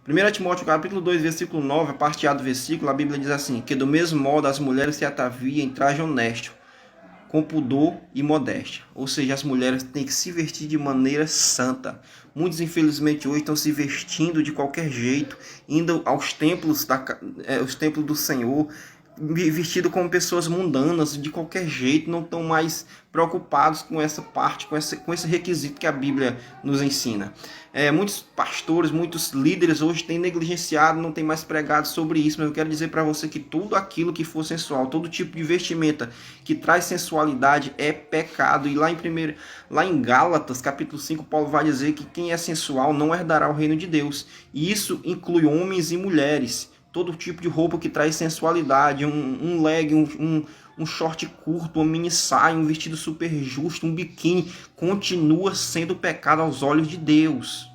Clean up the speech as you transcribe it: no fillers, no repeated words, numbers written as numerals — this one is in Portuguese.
1 Timóteo capítulo 2, versículo 9, a parte A do versículo, a Bíblia diz assim, que do mesmo modo as mulheres se ataviam em traje honesto, com pudor e modéstia. Ou seja, as mulheres têm que se vestir de maneira santa. Muitos, infelizmente, hoje estão se vestindo de qualquer jeito, indo aos templos, os templos do Senhor, vestido como pessoas mundanas, de qualquer jeito, não estão mais preocupados com essa parte, com esse requisito que a Bíblia nos ensina. Muitos pastores, muitos líderes hoje têm negligenciado, não têm mais pregado sobre isso, mas eu quero dizer para você que tudo aquilo que for sensual, todo tipo de vestimenta que traz sensualidade é pecado. E lá em Gálatas, capítulo 5, Paulo vai dizer que quem é sensual não herdará o reino de Deus. E isso inclui homens e mulheres. Todo tipo de roupa que traz sensualidade, um legging, um short curto, uma mini saia, um vestido super justo, um biquíni, continua sendo pecado aos olhos de Deus.